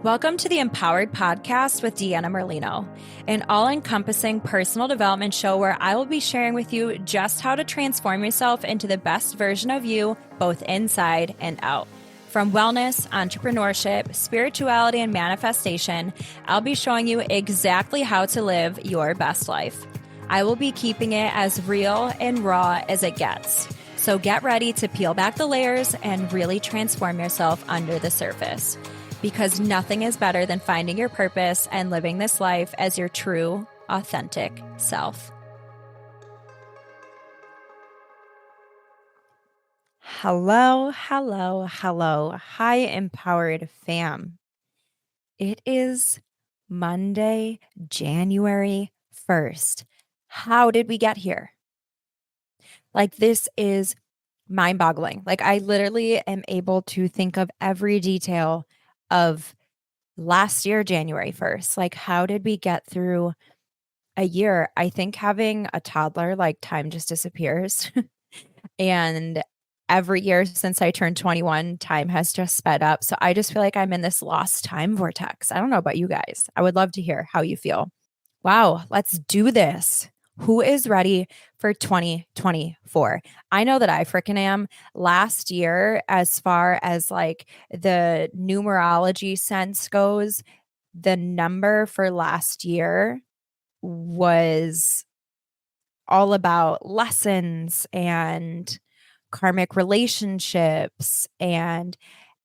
Welcome to the Empowered Podcast with Deanna Merlino, an all-encompassing personal development show where I will be sharing with you just how to transform yourself into the best version of you, both inside and out. From wellness, entrepreneurship, spirituality, and manifestation, I'll be showing you exactly how to live your best life. I will be keeping it as real and raw as it gets. So get ready to peel back the layers and really transform yourself under the surface. Because nothing is better than finding your purpose and living this life as your true, authentic self. Hello. Hi, Empowered fam. It is Monday, January 1st. How did we get here? This is mind-boggling. I literally am able to think of every detail of last year, January 1st. How did we get through a year? I think having a toddler, time just disappears. And every year since I turned 21, time has just sped up. So I just feel like I'm in this lost time vortex. I don't know about you guys. I would love to hear how you feel. Wow, let's do this. Who is ready for 2024? I know that I freaking am. Last year, as far as the numerology sense goes, the number for last year was all about lessons and karmic relationships and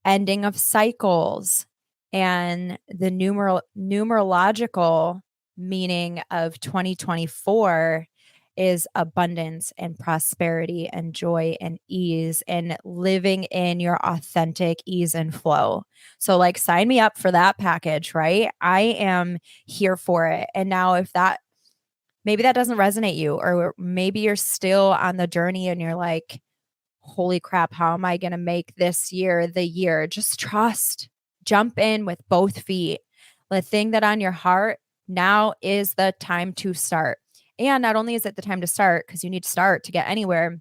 ending of cycles. And the numerological meaning of 2024 is abundance and prosperity and joy and ease and living in your authentic ease and flow. So sign me up for that package, right? I am here for it. And now if that maybe that doesn't resonate you, or maybe you're still on the journey and you're like, holy crap, how am I going to make this year the year? Just trust. Jump in with both feet. The thing that on your heart, now is the time to start. And not only is it the time to start, because you need to start to get anywhere,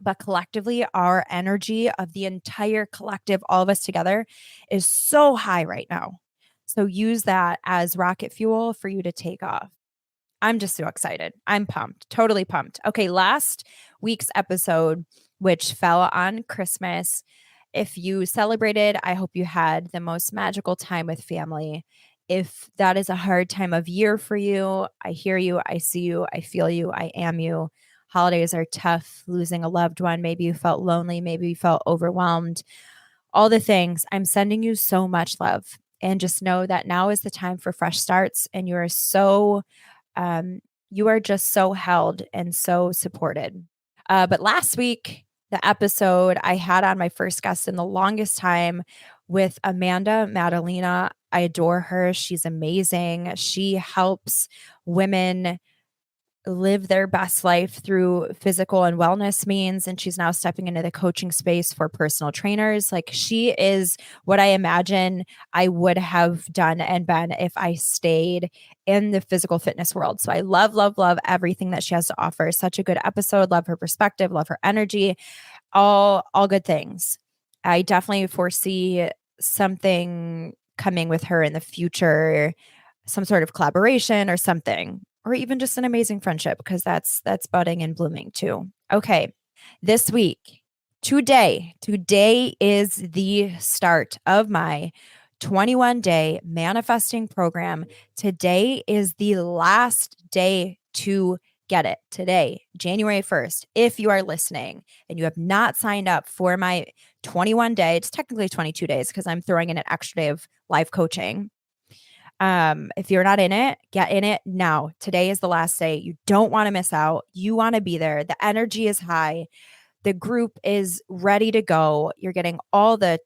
but collectively, our energy of the entire collective, all of us together, is so high right now. So use that as rocket fuel for you to take off. I'm just so excited. I'm pumped, totally pumped. Okay, last week's episode, which fell on Christmas. If you celebrated, I hope you had the most magical time with family. If that is a hard time of year for you, I hear you, I see you, I feel you, I am you. Holidays are tough, losing a loved one. Maybe you felt lonely, maybe you felt overwhelmed. All the things. I'm sending you so much love. And just know that now is the time for fresh starts. And you are just so held and so supported. But last week, the episode, I had on my first guest in the longest time with Deanna Merlino. I adore her. She's amazing. She helps women live their best life through physical and wellness means. And she's now stepping into the coaching space for personal trainers. She is what I imagine I would have done and been if I stayed in the physical fitness world. So I love everything that she has to offer. Such a good episode. Love her perspective, love her energy, all good things. I definitely foresee something coming with her in the future, some sort of collaboration or something, or even just an amazing friendship, because that's budding and blooming too. Okay, this week, today is the start of my 21-day manifesting program. Today is the last day to get it. Today, January 1st. If you are listening and you have not signed up for my 21-day, it's technically 22 days because I'm throwing in an extra day of live coaching. If you're not in it, get in it now. Today is the last day. You don't want to miss out. You want to be there. The energy is high. The group is ready to go. You're getting all the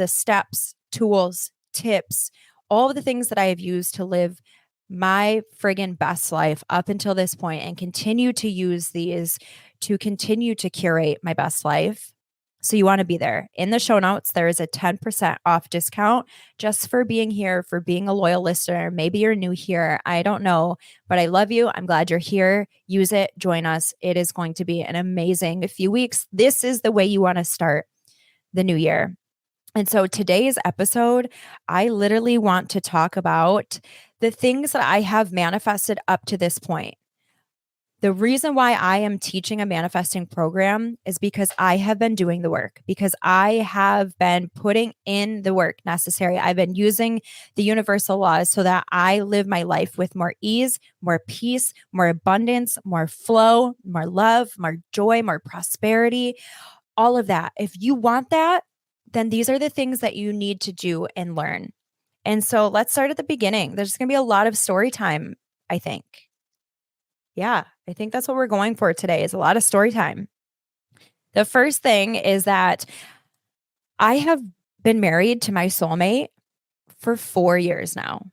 steps, tools, tips, all of the things that I have used to live my friggin' best life up until this point, and continue to use these to continue to curate my best life. So you want to be there. In the show notes, there is a 10% off discount just for being here, for being a loyal listener. Maybe you're new here. I don't know, but I love you. I'm glad you're here. Use it. Join us. It is going to be an amazing few weeks. This is the way you want to start the new year. And so today's episode, I literally want to talk about the things that I have manifested up to this point. The reason why I am teaching a manifesting program is because I have been doing the work, because I have been putting in the work necessary. I've been using the universal laws so that I live my life with more ease, more peace, more abundance, more flow, more love, more joy, more prosperity, all of that. If you want that, then these are the things that you need to do and learn. And so let's start at the beginning. There's going to be a lot of story time, I think. Yeah, I think that's what we're going for today is a lot of story time. The first thing is that I have been married to my soulmate for 4 years now,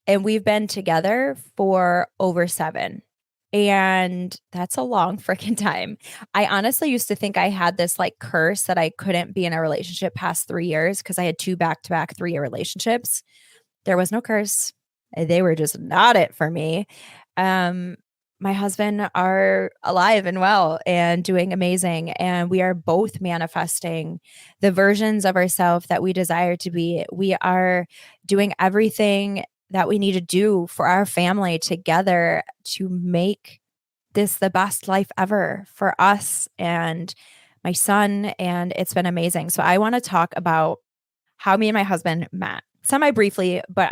and we've been together for over 7. And that's a long freaking time. I honestly used to think I had this like curse that I couldn't be in a relationship past 3 years because I had 2 back-to-back 3-year relationships. There was no curse. They were just not it for me. Um, my husband are alive and well and doing amazing. And we are both manifesting the versions of ourselves that we desire to be. We are doing everything that we need to do for our family together to make this the best life ever for us and my son. And it's been amazing. So I want to talk about how me and my husband met semi briefly, but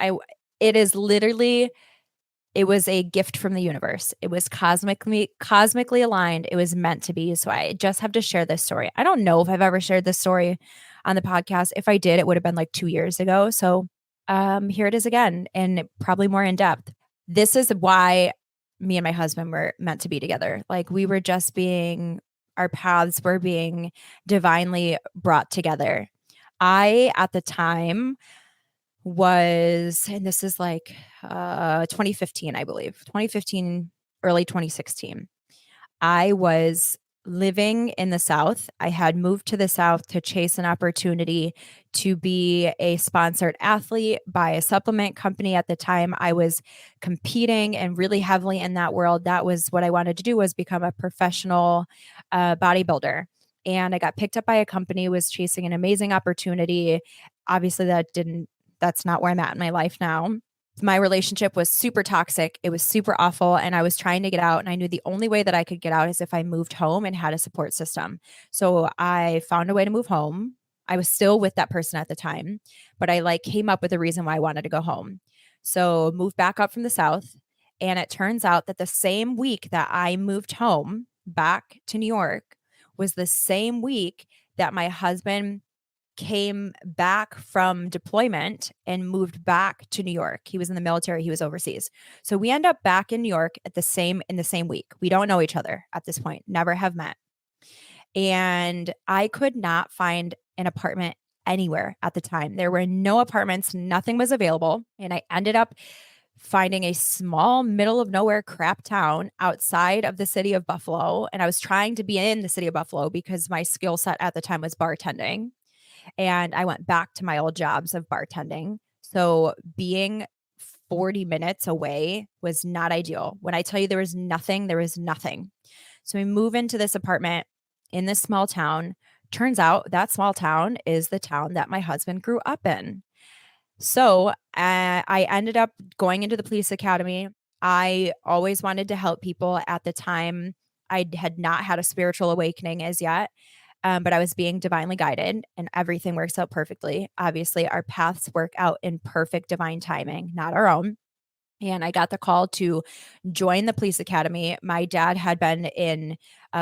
it is literally it was a gift from the universe. It was cosmically aligned. It was meant to be. So I just have to share this story. I don't know if I've ever shared this story on the podcast. If I did, it would have been like 2 years ago. So here it is again, and probably more in depth. This is why me and my husband were meant to be together. Like we were just being our paths were being divinely brought together. I at the time was, and this is like 2015, I believe, 2015, early 2016. I was living in the South. I had moved to the South to chase an opportunity to be a sponsored athlete by a supplement company. At the time, I was competing and really heavily in that world. That was what I wanted to do, was become a professional bodybuilder. And I got picked up by a company, was chasing an amazing opportunity. Obviously, that's not where I'm at in my life now. My relationship was super toxic. It was super awful. And I was trying to get out. And I knew the only way that I could get out is if I moved home and had a support system. So I found a way to move home. I was still with that person at the time, but I like came up with a reason why I wanted to go home. So moved back up from the South. And it turns out that the same week that I moved home back to New York was the same week that my husband came back from deployment and moved back to New York. He was in the military, he was overseas. So we end up back in New York in the same week. We don't know each other at this point, never have met. And I could not find an apartment anywhere at the time. There were no apartments, nothing was available, and I ended up finding a small middle of nowhere crap town outside of the city of Buffalo. And I was trying to be in the city of Buffalo because my skill set at the time was bartending. And I went back to my old jobs of bartending. So being 40 minutes away was not ideal. When I tell you there was nothing, there was nothing. So we move into this apartment in this small town. Turns out that small town is the town that my husband grew up in. So I ended up going into the police academy. I always wanted to help people at the time. I had not had a spiritual awakening as yet. But I was being divinely guided and everything works out perfectly. Obviously, our paths work out in perfect divine timing, not our own. And I got the call to join the police academy. My dad had been in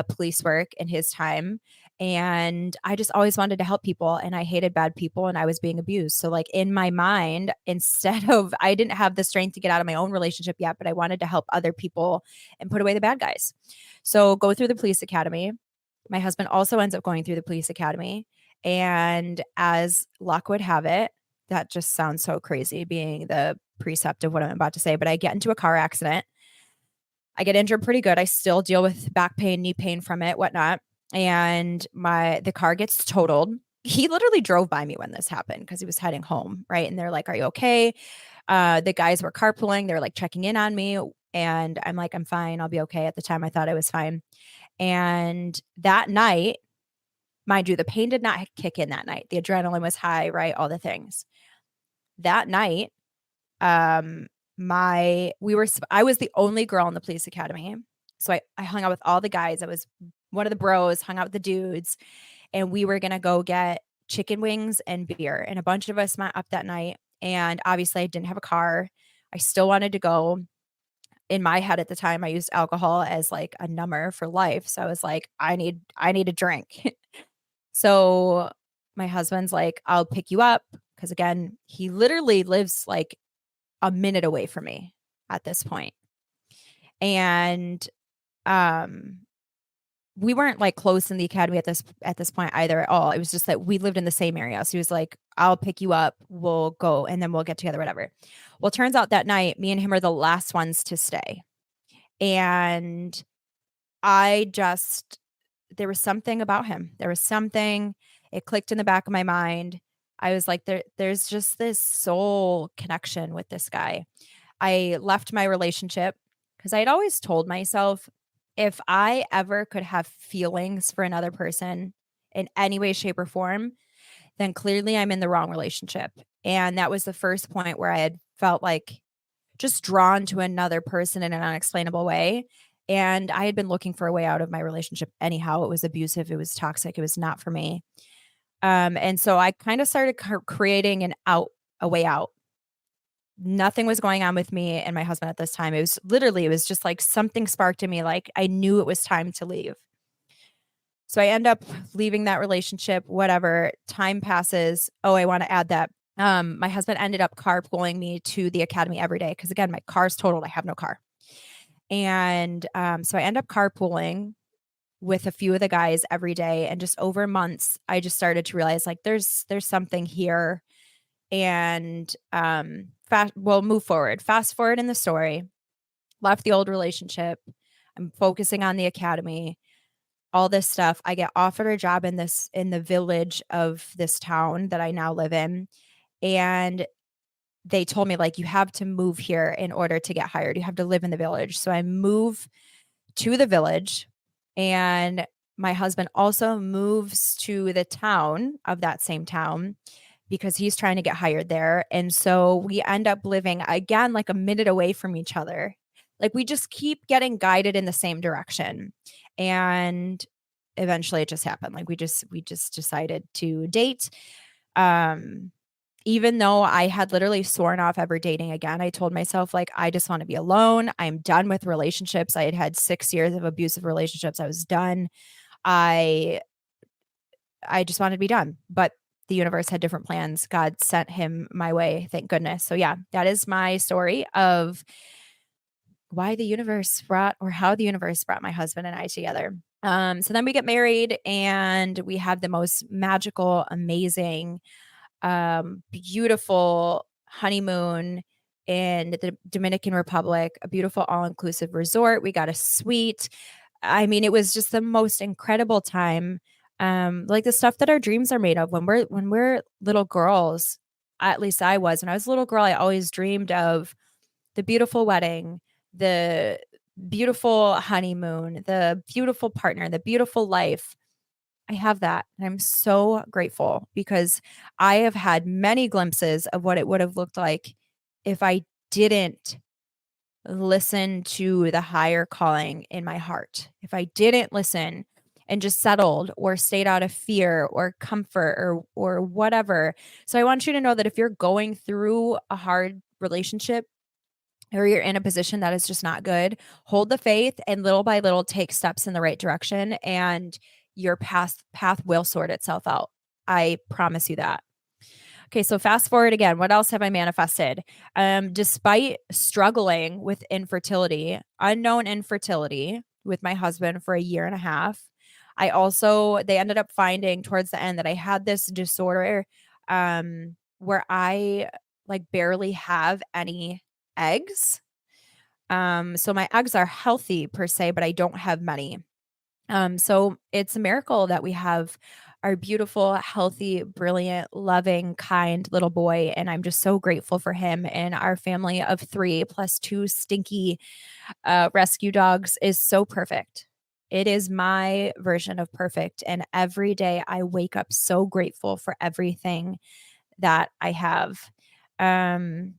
police work in his time. And I just always wanted to help people. And I hated bad people and I was being abused. So, like in my mind, instead of, I didn't have the strength to get out of my own relationship yet, but I wanted to help other people and put away the bad guys. So, go through the police academy. My husband also ends up going through the police academy. And as luck would have it, that just sounds so crazy being the precept of what I'm about to say, but I get into a car accident. I get injured pretty good. I still deal with back pain, knee pain from it, whatnot. And the car gets totaled. He literally drove by me when this happened because he was heading home, right? And they're like, "Are you okay?" The guys were carpooling. They're like checking in on me. And I'm like, "I'm fine. I'll be okay." At the time, I thought I was fine. And that night, Mind you, the pain did not kick in that night. The adrenaline was high, right? All the things. That night, um, I was the only girl in the police academy. So I hung out with all the guys. I was one of the bros, hung out with the dudes, and we were gonna go get chicken wings and beer. And a bunch of us met up that night. And obviously I didn't have a car. I still wanted to go. In my head at the time, I used alcohol as like a number for life. So I was like, I need a drink. So my husband's like, I'll pick you up. Cause again, he literally lives like a minute away from me at this point. And um we weren't like close in the academy at this point either at all. It was just that we lived in the same area. So he was like, I'll pick you up, we'll go, and then we'll get together, whatever. Well, it turns out that night, me and him are the last ones to stay. And I just there was something about him. There was something, it clicked in the back of my mind. I was like, there's just this soul connection with this guy. I left my relationship because I had always told myself if I ever could have feelings for another person in any way, shape, or form, then clearly I'm in the wrong relationship. And that was the first point where I had felt like just drawn to another person in an unexplainable way. And I had been looking for a way out of my relationship anyhow. It was abusive, it was toxic, it was not for me. And so I kind of started creating a way out. Nothing was going on with me and my husband at this time. It was just like something sparked in me. Like I knew it was time to leave. So I end up leaving that relationship, whatever. Time passes. Oh, I want to add that. My husband ended up carpooling me to the academy every day. Cause again, my car's totaled. I have no car. And so I end up carpooling with a few of the guys every day. And just over months, I just started to realize like there's something here. And we'll move forward. Fast forward in the story. Left the old relationship. I'm focusing on the academy, all this stuff. I get offered a job in the village of this town that I now live in. And they told me like you have to move here in order to get hired. You have to live in the village. So I move to the village, and my husband also moves to the town of that same town because he's trying to get hired there. And so we end up living again like a minute away from each other. Like we just keep getting guided in the same direction. And eventually it just happened. Like we just decided to date. Even though I had literally sworn off ever dating again, I told myself, like, I just want to be alone. I'm done with relationships. I had had 6 years of abusive relationships. I was done. I just wanted to be done. But the universe had different plans. God sent him my way. Thank goodness. So yeah, that is my story of how the universe brought my husband and I together. So then we get married and we have the most magical, amazing, beautiful honeymoon in the Dominican Republic, a beautiful all-inclusive resort. We got a suite. I mean, it was just the most incredible time. Like the stuff that our dreams are made of when we're little girls. At least I was. When I was a little girl, I always dreamed of the beautiful wedding, the beautiful honeymoon, the beautiful partner, the beautiful life. I have that. And I'm so grateful because I have had many glimpses of what it would have looked like if I didn't listen to the higher calling in my heart. If I didn't listen and just settled or stayed out of fear or comfort or whatever. So I want you to know that if you're going through a hard relationship or you're in a position that is just not good, hold the faith and little by little take steps in the right direction, and your path will sort itself out. I promise you that. Okay, so fast forward again. What else have I manifested? Despite struggling with unknown infertility with my husband for a year and a half, they ended up finding towards the end that I had this disorder where I like barely have any eggs. So my eggs are healthy per se, but I don't have many. So it's a miracle that we have our beautiful, healthy, brilliant, loving, kind little boy. And I'm just so grateful for him. And our family of 3 plus 2 stinky rescue dogs is so perfect. It is my version of perfect. And every day I wake up so grateful for everything that I have. Um,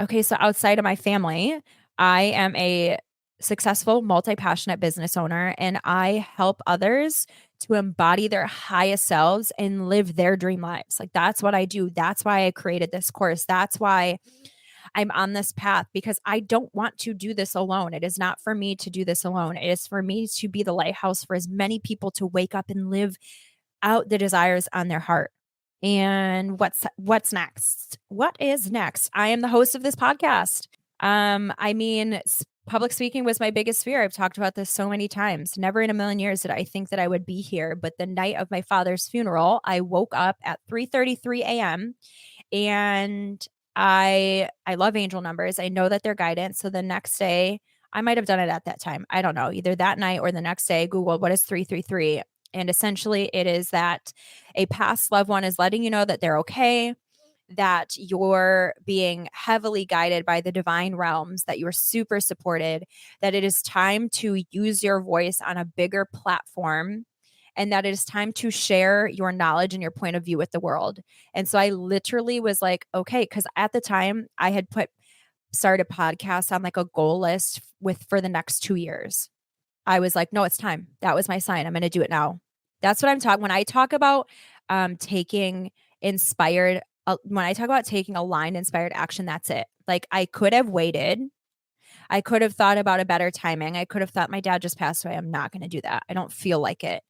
okay, so outside of my family, I am a successful, multi passionate business owner, and I help others to embody their highest selves and live their dream lives. Like, that's what I do. That's why I created this course. That's why I'm on this path, because I don't want to do this alone. It is not for me to do this alone. It is for me to be the lighthouse for as many people to wake up and live out the desires on their heart. And what's next? What is next? I am the host of this podcast. I mean, public speaking was my biggest fear. I've talked about this so many times. Never in a million years did I think that I would be here. But the night of my father's funeral, I woke up at 3:33 a.m. and I love angel numbers. I know that they're guidance. So the next day, I might have done it at that time. I don't know. Either that night or the next day, Google what is 333. And essentially, it is that a past loved one is letting you know that they're okay, that you're being heavily guided by the divine realms, that you're super supported, that it is time to use your voice on a bigger platform, and that it is time to share your knowledge and your point of view with the world. And so I literally was like, okay, because at the time I had started podcasts on like a goal list for the next 2 years. I was like, no, it's time. That was my sign. I'm going to do it now. That's what I'm talking when I talk about taking inspired. When I talk about taking aligned, inspired action, that's it. Like, I could have waited. I could have thought about a better timing. I could have thought my dad just passed away. I'm not going to do that. I don't feel like it.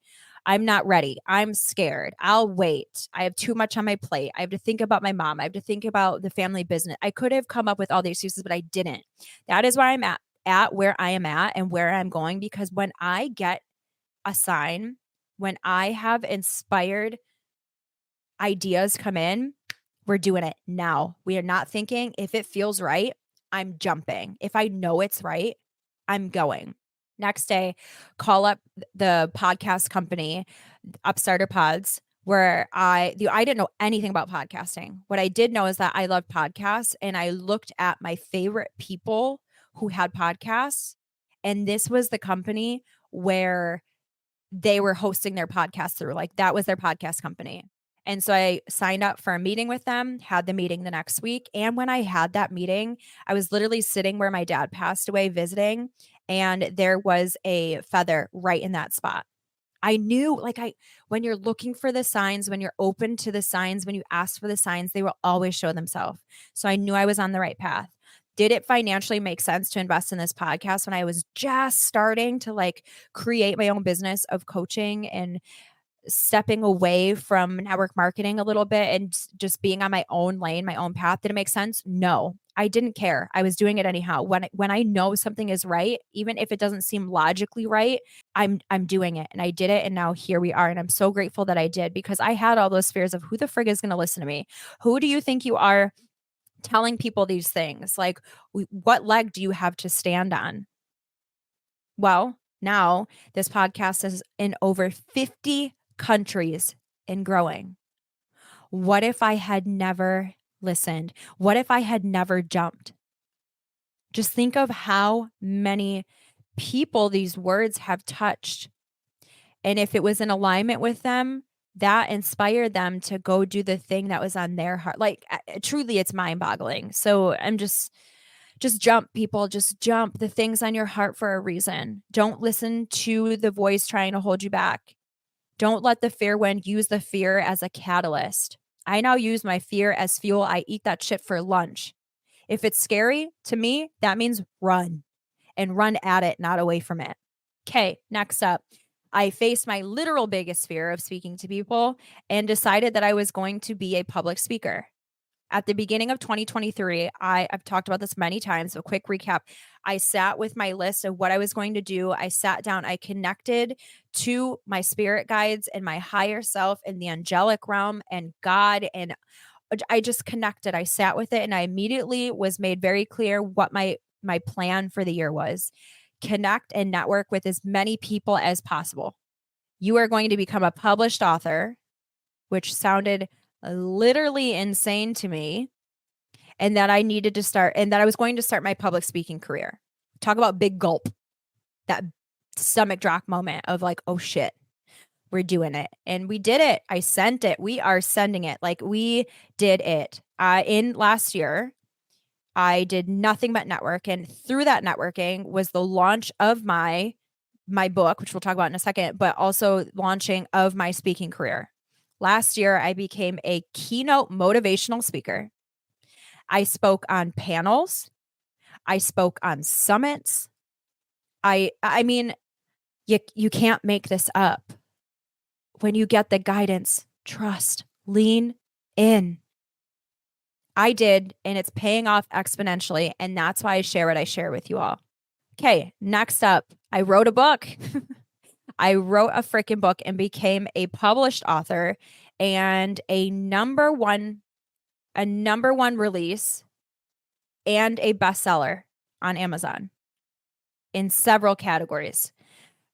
I'm not ready. I'm scared. I'll wait. I have too much on my plate. I have to think about my mom. I have to think about the family business. I could have come up with all the excuses, but I didn't. That is why I'm at where I am at and where I'm going, because when I get a sign, when I have inspired ideas come in, we're doing it now. We are not thinking if it feels right, I'm jumping. If I know it's right, I'm going. Next day, call up the podcast company, Upstarter Pods, where I didn't know anything about podcasting. What I did know is that I love podcasts, and I looked at my favorite people who had podcasts, and this was the company where they were hosting their podcast through. Like, that was their podcast company. And so I signed up for a meeting with them, had the meeting the next week. And when I had that meeting, I was literally sitting where my dad passed away visiting, and there was a feather right in that spot. I knew, like, when you're looking for the signs, when you're open to the signs, when you ask for the signs, they will always show themselves. So I knew I was on the right path. Did it financially make sense to invest in this podcast when I was just starting to like create my own business of coaching and stepping away from network marketing a little bit and just being on my own lane, my own path? Did it make sense? No, I didn't care. I was doing it anyhow. When I know something is right, even if it doesn't seem logically right, I'm doing it. And I did it. And now here we are. And I'm so grateful that I did, because I had all those fears of who the frig is going to listen to me? Who do you think you are telling people these things? Like, what leg do you have to stand on? Well, now this podcast is in over 50 countries and growing. What if I had never listened? What if I had never jumped? Just think of how many people these words have touched. And if it was in alignment with them, that inspired them to go do the thing that was on their heart. Like, truly, it's mind boggling. So I'm just jump, people. Just jump. The things on your heart for a reason. Don't listen to the voice trying to hold you back. Don't let the fear win. Use the fear as a catalyst. I now use my fear as fuel. I eat that shit for lunch. If it's scary to me, that means run, and run at it, not away from it. Okay, next up, I faced my literal biggest fear of speaking to people and decided that I was going to be a public speaker. At the beginning of 2023, I've talked about this many times. So quick recap. I sat with my list of what I was going to do. I sat down, I connected to my spirit guides and my higher self and the angelic realm and God. And I just connected. I sat with it, and I immediately was made very clear what my plan for the year was. Connect and network with as many people as possible. You are going to become a published author, which sounded literally insane to me, and that I needed to start, and that I was going to start my public speaking career. Talk about big gulp. That stomach drop moment of like, oh shit, we're doing it. And we did it. I sent it. We are sending it. Like we did it. In last year, I did nothing but network. And through that networking was the launch of my book, which we'll talk about in a second, but also launching of my speaking career. Last year, I became a keynote motivational speaker. I spoke on panels. I spoke on summits. I mean, you can't make this up. When you get the guidance, trust, lean in. I did, and it's paying off exponentially. And that's why I share what I share with you all. Okay, next up, I wrote a book. I wrote a freaking book and became a published author and a number one release and a bestseller on Amazon in several categories.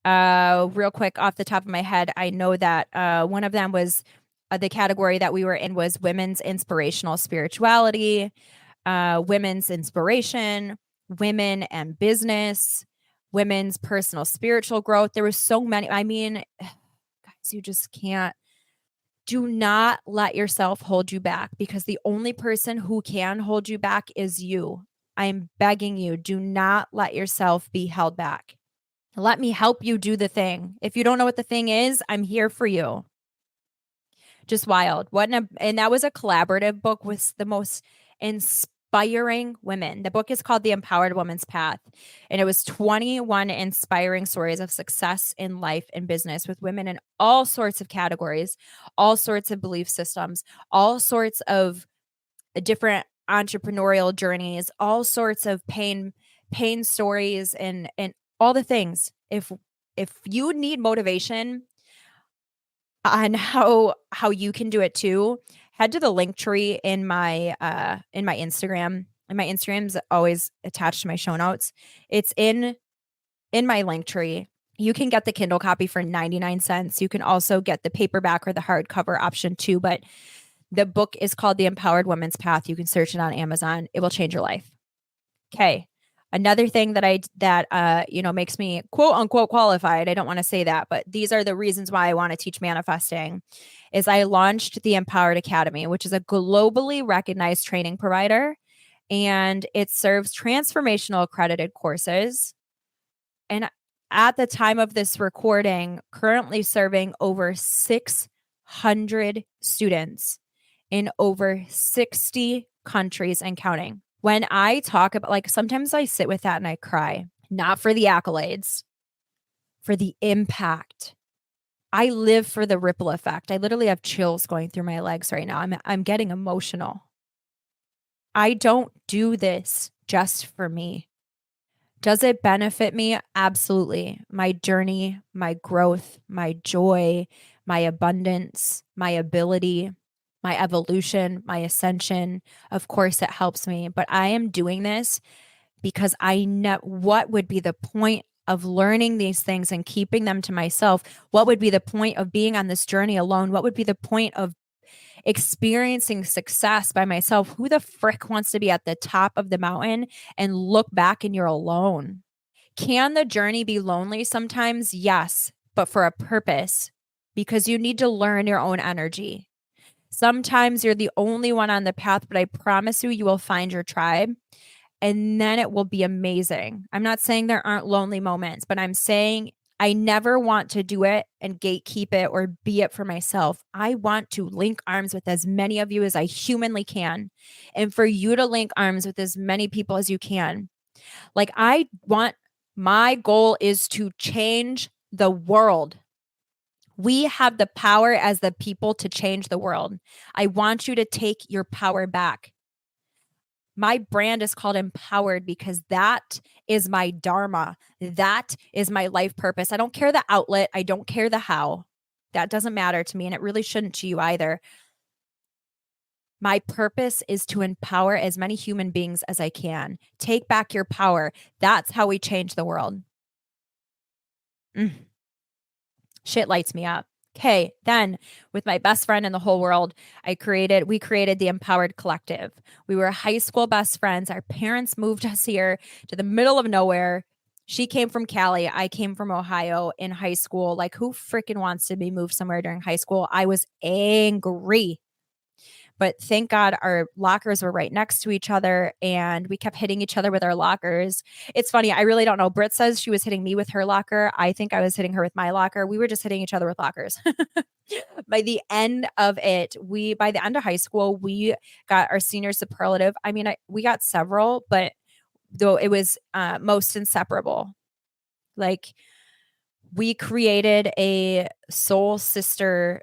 Real quick off the top of my head, I know that one of them was the category that we were in was women's inspirational spirituality, women's inspiration, women and business, women's personal spiritual growth. There was so many. I mean, guys, you just can't. Do not let yourself hold you back, because the only person who can hold you back is you. I'm begging you, do not let yourself be held back. Let me help you do the thing. If you don't know what the thing is, I'm here for you. Just wild. And that was a collaborative book with the most inspiring women. The book is called The Empowered Woman's Path, and it was 21 inspiring stories of success in life and business with women in all sorts of categories, all sorts of belief systems, all sorts of different entrepreneurial journeys, all sorts of pain stories, and all the things. If you need motivation on how you can do it too, head to the link tree in my Instagram. And my Instagram's always attached to my show notes. It's in my link tree. You can get the Kindle copy for 99 cents. You can also get the paperback or the hardcover option too. But the book is called The Empowered Woman's Path. You can search it on Amazon. It will change your life. Okay. Another thing that makes me quote unquote qualified. I don't want to say that, but these are the reasons why I want to teach manifesting. Is I launched the Empowered Academy, which is a globally recognized training provider, and it serves transformational accredited courses. And at the time of this recording, currently serving over 600 students in over 60 countries and counting. When I talk about, like, sometimes I sit with that and I cry, not for the accolades, for the impact. I live for the ripple effect. I literally have chills going through my legs right now. I'm getting emotional. I don't do this just for me. Does it benefit me? Absolutely. My journey, my growth, my joy, my abundance, my ability, my evolution, my ascension. Of course, it helps me, but I am doing this because I know what would be the point of learning these things and keeping them to myself. What would be the point of being on this journey alone? What would be the point of experiencing success by myself? Who the frick wants to be at the top of the mountain and look back and you're alone? Can the journey be lonely sometimes? Yes, but for a purpose, because you need to learn your own energy. Sometimes you're the only one on the path, but I promise you, you will find your tribe, and then it will be amazing. I'm not saying there aren't lonely moments, but I'm saying I never want to do it and gatekeep it or be it for myself. I want to link arms with as many of you as I humanly can, and for you to link arms with as many people as you can. Like, my goal is to change the world. We have the power as the people to change the world. I want you to take your power back. My brand is called Empowered because that is my dharma. That is my life purpose. I don't care the outlet. I don't care the how. That doesn't matter to me, and it really shouldn't to you either. My purpose is to empower as many human beings as I can. Take back your power. That's how we change the world. Shit lights me up. Okay, then with my best friend in the whole world, we created the Empowered Collective. We were high school best friends. Our parents moved us here to the middle of nowhere She came from Cali. I came from Ohio in high school. Like, who freaking wants to be moved somewhere during high school? I was angry. But thank God our lockers were right next to each other and we kept hitting each other with our lockers. It's funny. I really don't know. Britt says she was hitting me with her locker. I think I was hitting her with my locker. We were just hitting each other with lockers. By the end of it, by the end of high school, we got our senior superlative. I mean, we got several, but though it was most inseparable. Like, we created a soul sisterhood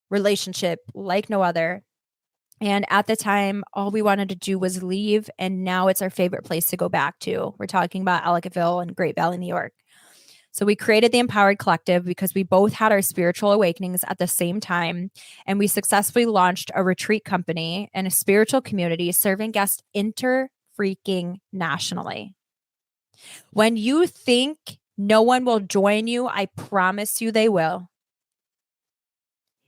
relationship like no other. And at the time, all we wanted to do was leave. And now it's our favorite place to go back to. We're talking about Ellicottville and Great Valley, New York. So we created the Empowered Collective because we both had our spiritual awakenings at the same time. And we successfully launched a retreat company and a spiritual community serving guests freaking nationally. When you think no one will join you, I promise you they will.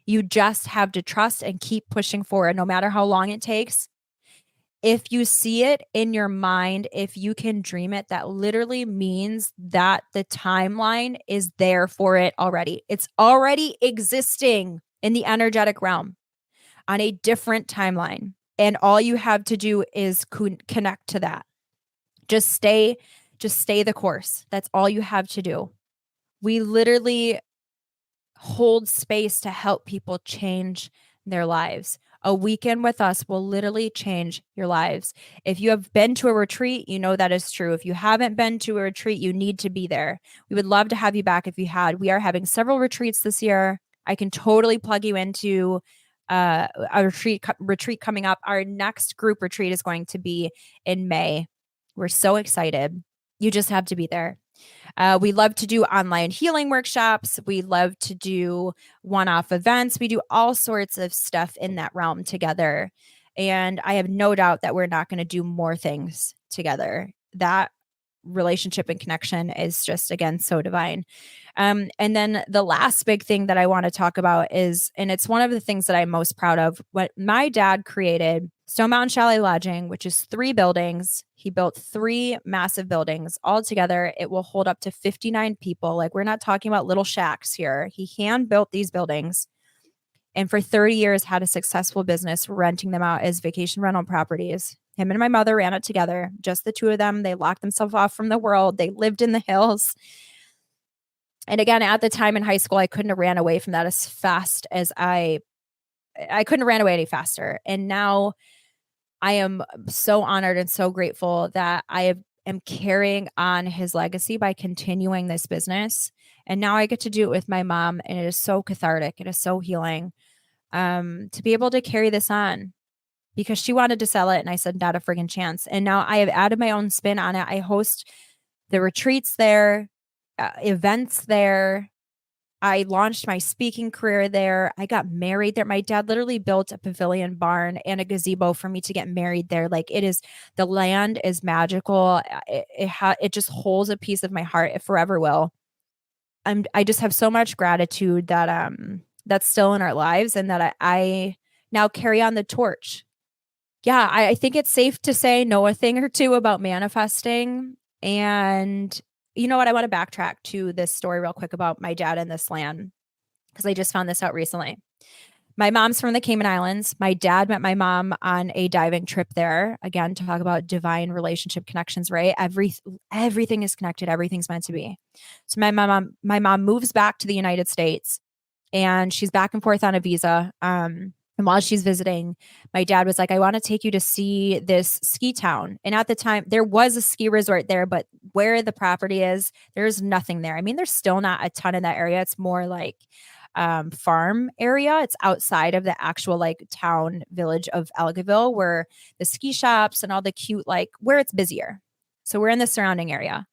You just have to trust and keep pushing forward, no matter how long it takes. If you see it in your mind, if you can dream it, that literally means that the timeline is there for it already. It's already existing in the energetic realm on a different timeline. And all you have to do is connect to that. Just stay the course. That's all you have to do. We literally hold space to help people change their lives. A weekend with us will literally change your lives. If you have been to a retreat, you know that is true. If you haven't been to a retreat, you need to be there. We would love to have you back if you had. We are having several retreats this year. I can totally plug you into a retreat coming up. Our next group retreat is going to be in May. We're so excited. You just have to be there. We love to do online healing workshops. We love to do one-off events. We do all sorts of stuff in that realm together. And I have no doubt that we're not going to do more things together. That relationship and connection is just, again, so divine. And then the last big thing that I want to talk about is, and it's one of the things that I'm most proud of, what my dad created, Stone Mountain Chalet Lodging, which is 3 buildings. He built 3 massive buildings all together. It will hold up to 59 people. Like, we're not talking about little shacks here. He hand built these buildings and for 30 years had a successful business renting them out as vacation rental properties. Him and my mother ran it together, just the two of them. They locked themselves off from the world. They lived in the hills. And again, at the time in high school, I couldn't have ran away from that as fast as I couldn't have ran away any faster. And now I am so honored and so grateful that am carrying on his legacy by continuing this business. And now I get to do it with my mom. And it is so cathartic. It is so healing to be able to carry this on, because she wanted to sell it. And I said, not a friggin' chance. And now I have added my own spin on it. I host the retreats there, events there. I launched my speaking career there. I got married there. My dad literally built a pavilion barn and a gazebo for me to get married there. Like, the land is magical. It just holds a piece of my heart. It forever will. I just have so much gratitude that that's still in our lives, and that I now carry on the torch. Yeah, I think it's safe to say know a thing or two about manifesting. And you know what? I want to backtrack to this story real quick about my dad and this land, because I just found this out recently. My mom's from the Cayman Islands. My dad met my mom on a diving trip there. Again, talk about divine relationship connections, right? Everything is connected. Everything's meant to be. So my mom moves back to the United States, and she's back and forth on a visa. And while she's visiting, my dad was like, I want to take you to see this ski town. And at the time, there was a ski resort there, but where the property is, there's nothing there. I mean, there's still not a ton in that area. It's more like farm area. It's outside of the actual like town village of Ellicottville, where the ski shops and all the cute, like where it's busier. So we're in the surrounding area.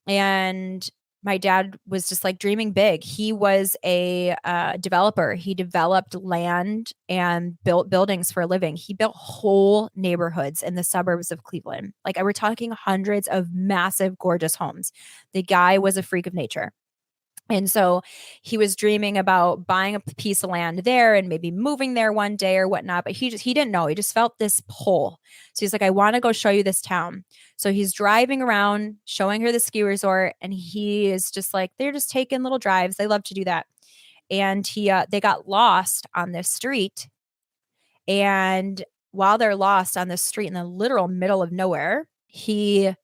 And my dad was just like dreaming big. He was a developer. He developed land and built buildings for a living. He built whole neighborhoods in the suburbs of Cleveland. Like, we're talking hundreds of massive, gorgeous homes. The guy was a freak of nature. And so he was dreaming about buying a piece of land there and maybe moving there one day or whatnot. But he didn't know. He just felt this pull. So he's like, I want to go show you this town. So he's driving around, showing her the ski resort. And he is just like, they're just taking little drives. They love to do that. And they got lost on this street. And while they're lost on this street in the literal middle of nowhere, he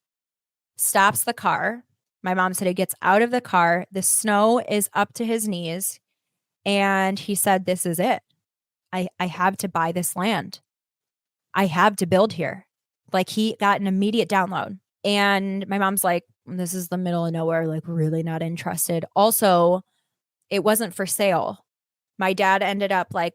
stops the car. My mom said he gets out of the car. The snow is up to his knees. And he said, this is it. I have to buy this land. I have to build here. Like, he got an immediate download. And my mom's like, this is the middle of nowhere. Like, really not interested. Also, it wasn't for sale. My dad ended up like,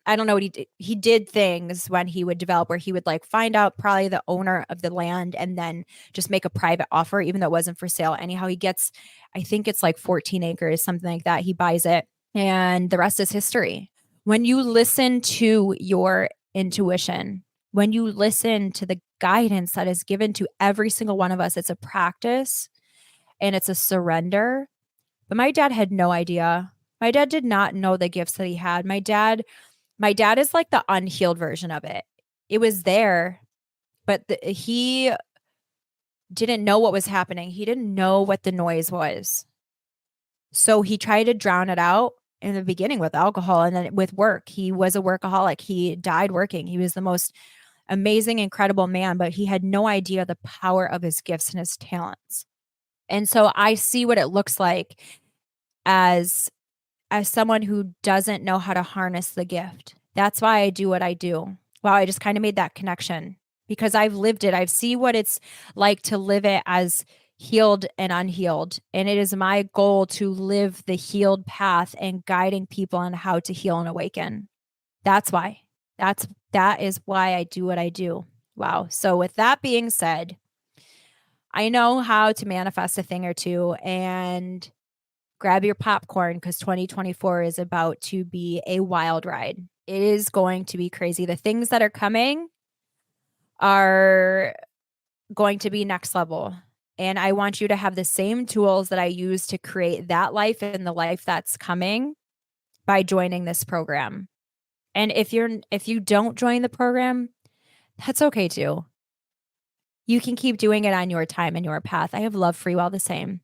I don't know what he did. He did things when he would develop where he would like find out probably the owner of the land and then just make a private offer, even though it wasn't for sale. Anyhow, he gets, I think it's like 14 acres, something like that. He buys it and the rest is history. When you listen to your intuition, when you listen to the guidance that is given to every single one of us, it's a practice and it's a surrender. But my dad had no idea. My dad did not know the gifts that he had. My dad is like the unhealed version of it. It was there, but he didn't know what was happening. He didn't know what the noise was. So he tried to drown it out in the beginning with alcohol and then with work. He was a workaholic. He died working. He was the most amazing, incredible man, but he had no idea the power of his gifts and his talents. And so I see what it looks like as someone who doesn't know how to harness the gift. That's why I do what I do. Wow, I just kind of made that connection because I've lived it. I've seen what it's like to live it as healed and unhealed. And it is my goal to live the healed path and guiding people on how to heal and awaken. That's why. That is why I do what I do. Wow. So with that being said, I know how to manifest a thing or two, and grab your popcorn because 2024 is about to be a wild ride. It is going to be crazy. The things that are coming are going to be next level. And I want you to have the same tools that I use to create that life and the life that's coming by joining this program. And if you don't join the program, that's okay too. You can keep doing it on your time and your path. I have love for you all the same.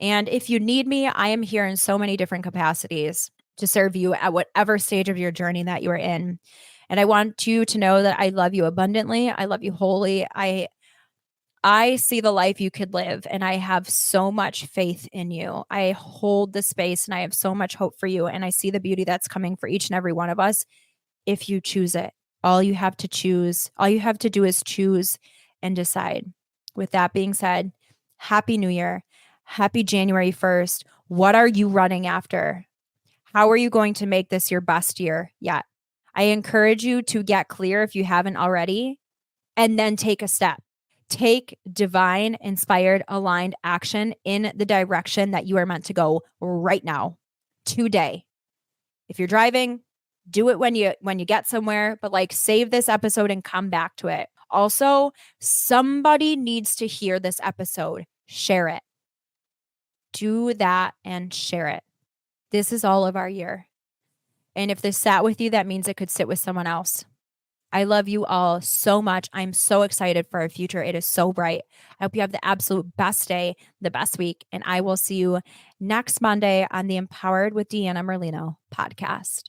And if you need me, I am here in so many different capacities to serve you at whatever stage of your journey that you are in. And I want you to know that I love you abundantly. I love you wholly. I see the life you could live, and I have so much faith in you. I hold the space and I have so much hope for you. And I see the beauty that's coming for each and every one of us if you choose it. All you have to do is choose and decide. With that being said, Happy New Year. Happy January 1st. What are you running after? How are you going to make this your best year yet? I encourage you to get clear if you haven't already, and then take a step. Take divine, inspired, aligned action in the direction that you are meant to go right now, today. If you're driving, do it when you get somewhere, but like save this episode and come back to it. Also, somebody needs to hear this episode. Share it. Do that and share it. This is all of our year. And if this sat with you, that means it could sit with someone else. I love you all so much. I'm so excited for our future. It is so bright. I hope you have the absolute best day, the best week, and I will see you next Monday on the Empowered with Deanna Merlino podcast.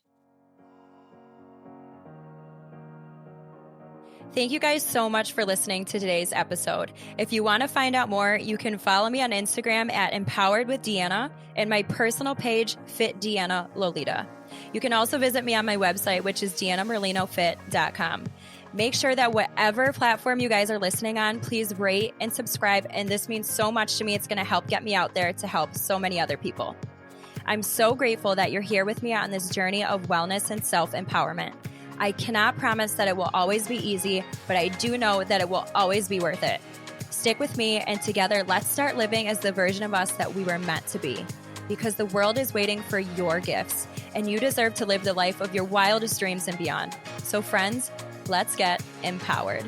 Thank you guys so much for listening to today's episode. If you want to find out more, you can follow me on Instagram at Empowered with Deanna and my personal page, Fit Deanna Lolita. You can also visit me on my website, which is deannamerlinofit.com. Make sure that whatever platform you guys are listening on, please rate and subscribe. And this means so much to me. It's going to help get me out there to help so many other people. I'm so grateful that you're here with me on this journey of wellness and self-empowerment. I cannot promise that it will always be easy, but I do know that it will always be worth it. Stick with me, and together, let's start living as the version of us that we were meant to be. Because the world is waiting for your gifts, and you deserve to live the life of your wildest dreams and beyond. So friends, let's get empowered.